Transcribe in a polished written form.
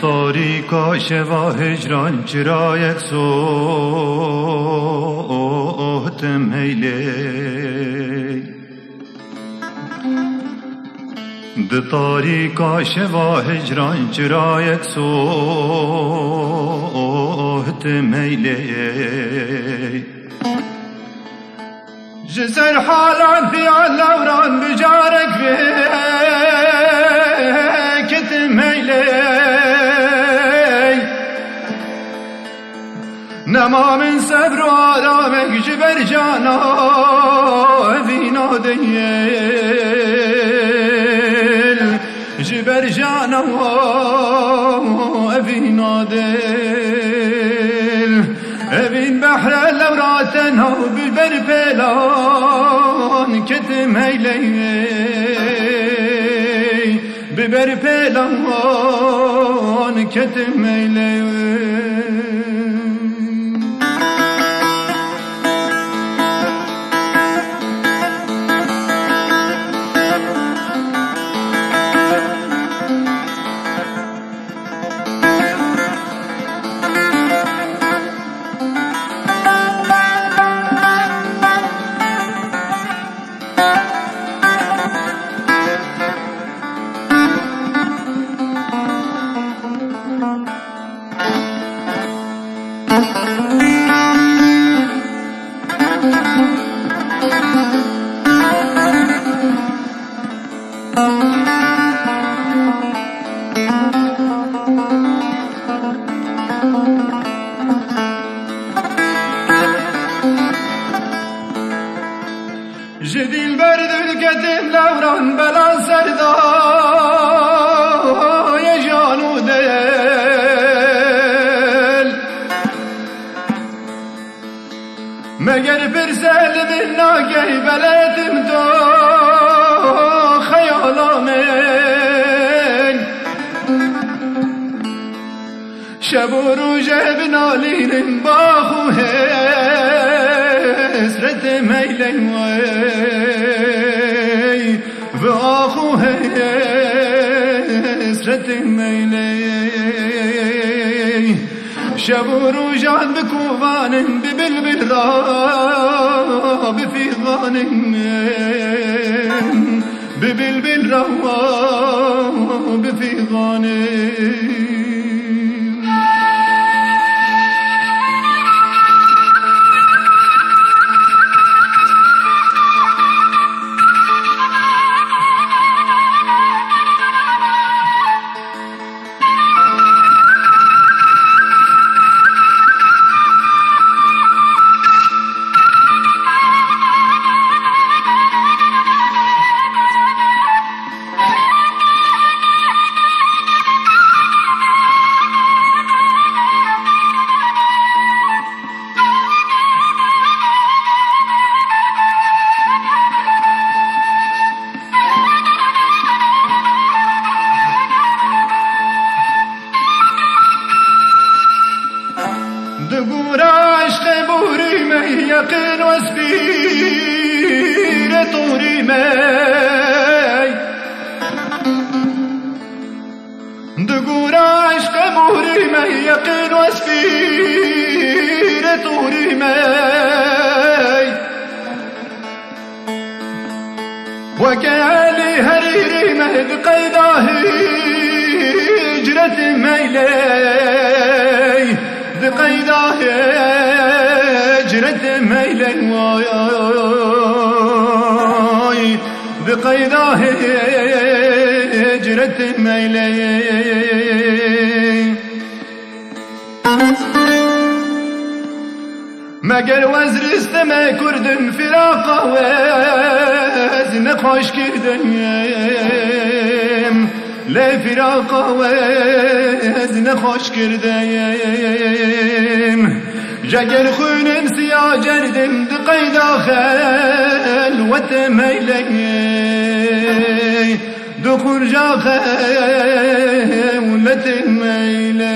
تاریکا شوا هجران چرا یک صوت میلی د تاریکا شوا هجران چرا یک صوت میلی جسر حالان فیان لوران بجارك فيك ميلي نما من صبر وآرامك جبر جانا فينا ديل جبر جانا فينا ديل ابن بحر لوراتنا بالبر بلان كتم هيلي ببر بلان كتم هيلي جديل برد القدم لوران بلا سردا يا جانو ديل مگر برسل بالناقي بلدم دو خيالامين شب و روز بنالين باخو حسرت ميلين و آخو حسرت میلی شب و روزان بکوانم ببلبل را بفیغانم ببلبل را بفیغانم دقور عشق بوري مي يقين وسبير طوري مي دقور عشق بوري مي يقين وسبير طوري مي وكالي هريري مي بقيده هجرة ميلي بقيده هجرة ميلي بقيدا هجرة ميلي مگر وزر استمه کردن فراقا وزن خوش کردیم لی فراقا وزن خوش کردیم جگر خونم سیاه جردم دقیدا خلوت میلی دخور جا خلوت میلی